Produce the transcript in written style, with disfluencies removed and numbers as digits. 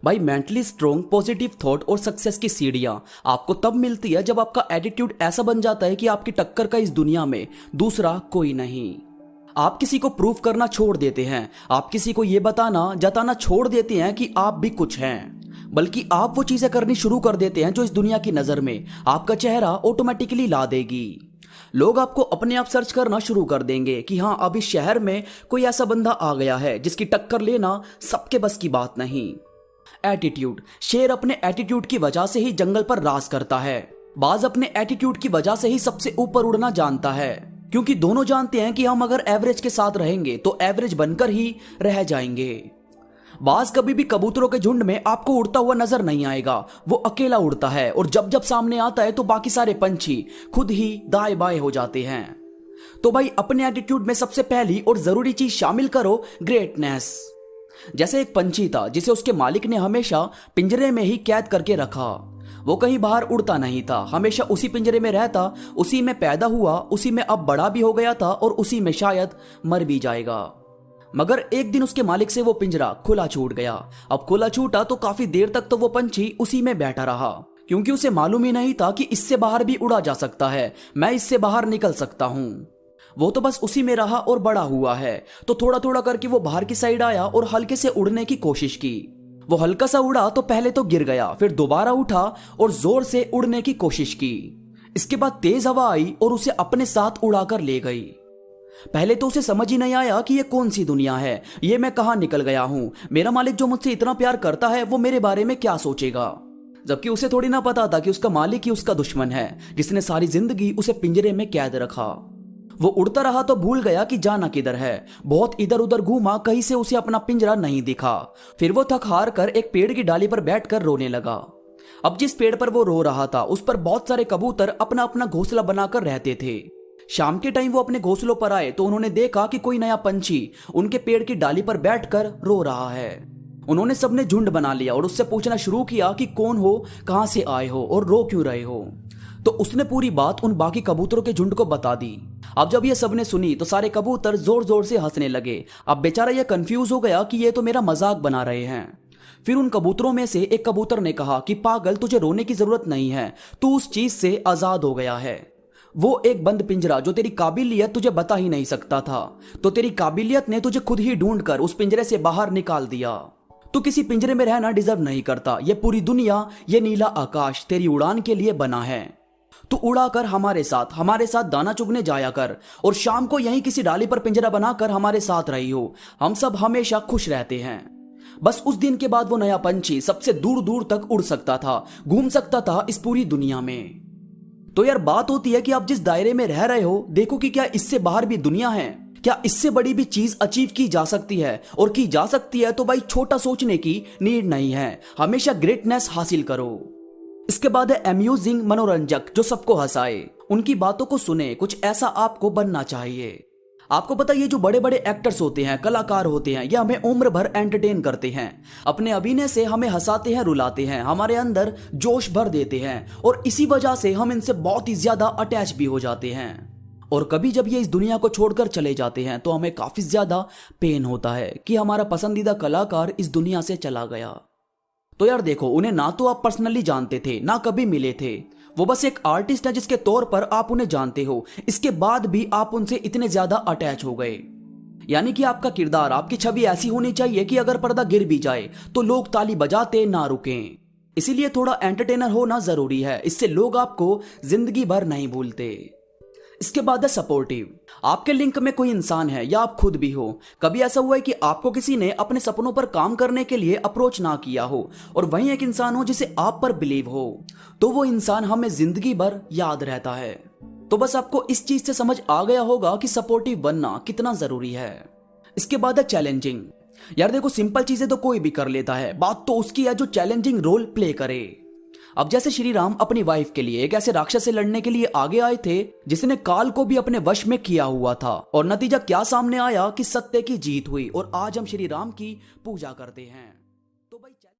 भाई mentally strong, positive thought और success की सीढ़ियां आपको तब मिलती है जब आपका एटीट्यूड ऐसा बन जाता है कि आपकी टक्कर का इस दुनिया में दूसरा कोई नहीं। आप किसी को प्रूव करना छोड़ देते हैं, आप किसी को यह बताना जताना छोड़ देते हैं कि आप भी कुछ हैं, बल्कि आप वो चीजें करनी शुरू कर देते हैं जो इस दुनिया की नजर में आपका चेहरा ऑटोमेटिकली ला देगी। लोग आपको अपने आप सर्च करना शुरू कर देंगे कि हाँ, अब इस शहर में कोई ऐसा बंदा आ गया है जिसकी टक्कर लेना सबके बस की बात नहीं। एटीट्यूड, शेर अपने एटीट्यूड की वजह से ही जंगल पर राज करता है, बाज अपने एटीट्यूड की वजह से ही सबसे ऊपर उड़ना जानता है, क्योंकि दोनों जानते हैं कि हम अगर एवरेज के साथ रहेंगे तो एवरेज बनकर ही रह जाएंगे। बाज कभी भी कबूतरों के झुंड में आपको उड़ता हुआ नजर नहीं आएगा, वो अकेला उड़ता है और जब जब सामने आता है तो बाकी सारे पंछी खुद ही दाएं बाएं हो जाते हैं। तो भाई अपने एटीट्यूड में सबसे पहली और जरूरी चीज शामिल करो, ग्रेटनेस। जैसे एक पंछी था जिसे उसके मालिक ने हमेशा पिंजरे में ही कैद करके रखा। वो कहीं बाहर उड़ता नहीं था, हमेशा उसी पिंजरे में रहता, उसी में पैदा हुआ, उसी में अब बड़ा भी हो गया था और उसी में शायद मर भी जाएगा। मगर एक दिन उसके मालिक से वो पिंजरा खुला छूट गया। अब खुला छूटा तो काफी देर तक तो वो पंछी उसी में बैठा रहा, क्योंकि उसे मालूम ही नहीं था कि इससे बाहर भी उड़ा जा सकता है, मैं इससे बाहर निकल सकता हूं। वो तो बस उसी में रहा और बड़ा हुआ है। तो थोड़ा थोड़ा करके वो बाहर की साइड आया और हल्के से उड़ने की कोशिश की। वो हल्का सा उड़ा तो पहले तो गिर गया, फिर दोबारा उठा और जोर से उड़ने की कोशिश की। इसके बाद तेज हवा आई और उसे अपने साथ उड़ाकर ले गई। पहले तो उसे समझ ही नहीं आया कि ये कौन सी दुनिया है, ये मैं कहां निकल गया हूं, मेरा मालिक जो मुझसे इतना प्यार करता है वो मेरे बारे में क्या सोचेगा। जबकि उसे थोड़ी ना पता था कि उसका मालिक ही उसका दुश्मन है, जिसने सारी जिंदगी उसे पिंजरे में कैद रखा। वो उड़ता रहा तो भूल गया कि जाना किधर है। बहुत इधर उधर घूमा, कहीं से उसे अपना पिंजरा नहीं दिखा। फिर वो थक हार कर एक पेड़ की डाली पर बैठकर रोने लगा। अब जिस पेड़ पर वो रो रहा था उस पर बहुत सारे कबूतर अपना अपना घोंसला बनाकर रहते थे। शाम के टाइम वो अपने घोंसलों पर आए तो उन्होंने देखा कि कोई नया पंछी उनके पेड़ की डाली पर बैठकर रो रहा है। उन्होंने सबने झुंड बना लिया और उससे पूछना शुरू किया कि कौन हो, कहां से आए हो और रो क्यों रहे हो। तो उसने पूरी बात उन बाकी कबूतरों के झुंड को बता दी। अब जब ये सबने सुनी तो सारे कबूतर जोर जोर से हंसने लगे। अब बेचारा ये कंफ्यूज हो गया कि ये तो मेरा मजाक बना रहे हैं। फिर उन कबूतरों में से एक कबूतर ने कहा कि पागल, तुझे रोने की जरूरत नहीं है, तू उस चीज से आजाद हो गया है। वो एक बंद पिंजरा जो तेरी काबिलियत तुझे बता ही नहीं सकता था, तो तेरी काबिलियत ने तुझे खुद ही ढूंढकर उस पिंजरे से बाहर निकाल दिया। तू किसी पिंजरे में रहना डिजर्व नहीं करता। ये पूरी दुनिया, ये नीला आकाश तेरी उड़ान के लिए बना है। तू उड़ाकर हमारे साथ दाना चुगने जाया कर और शाम को यहीं किसी डाली पर पिंजरा बनाकर हमारे साथ रही हो। हम सब हमेशा खुश रहते हैं। बस उस दिन के बाद वो नया पंछी सबसे दूर दूर तक उड़ सकता था, घूम सकता था इस पूरी दुनिया में। तो यार बात होती है कि आप जिस दायरे में रह रहे हो, देखो कि क्या इससे बाहर भी दुनिया है, क्या इससे बड़ी भी चीज अचीव की जा सकती है। और की जा सकती है तो भाई छोटा सोचने की नीड नहीं है, हमेशा ग्रेटनेस हासिल करो। इसके बाद है अम्यूजिंग, मनोरंजक, जो सबको हंसाए। उनकी बातों को सुने, कुछ ऐसा आपको बनना चाहिए। आपको पता है ये जो बड़े बड़े एक्टर्स होते हैं, कलाकार होते हैं, ये हमें उम्र भर एंटरटेन करते हैं। अपने अभिनय से हमें हंसाते हैं, रुलाते हैं, हमारे अंदर जोश भर देते हैं और इसी वजह से हम इनसे बहुत ही ज्यादा अटैच भी हो जाते हैं। और कभी जब ये इस दुनिया को छोड़कर चले जाते हैं तो हमें काफी ज्यादा पेन होता है कि हमारा पसंदीदा कलाकार इस दुनिया से चला गया। तो यार देखो, उन्हें ना तो आप पर्सनली जानते थे, ना कभी मिले थे, वो बस एक आर्टिस्ट है जिसके तौर पर आप उन्हें जानते हो। इसके बाद भी आप उनसे इतने ज्यादा अटैच हो गए। यानी कि आपका किरदार, आपकी छवि ऐसी होनी चाहिए कि अगर पर्दा गिर भी जाए तो लोग ताली बजाते ना रुकें। इसीलिए थोड़ा एंटरटेनर होना जरूरी है, इससे लोग आपको जिंदगी भर नहीं भूलते। इसके बाद है सपोर्टिव। आपके लिंक में कोई इंसान है या आप खुद भी हो, कभी ऐसा हुआ है कि आपको किसी ने अपने सपनों पर काम करने के लिए अप्रोच ना किया हो और वहीं एक इंसान हो जिसे आप पर बिलीव हो, तो वो इंसान हमें जिंदगी भर याद रहता है। तो बस आपको इस चीज से समझ आ गया होगा कि सपोर्टिव बनना कितना जरूरी है। इसके बाद है चैलेंजिंग। यार देखो, सिंपल चीजें तो कोई भी कर लेता है, बात तो उसकी है जो चैलेंजिंग रोल प्ले करे। अब जैसे श्री राम अपनी वाइफ के लिए एक ऐसे राक्षस से लड़ने के लिए आगे आए थे जिसने काल को भी अपने वश में किया हुआ था, और नतीजा क्या सामने आया कि सत्य की जीत हुई और आज हम श्री राम की पूजा करते हैं।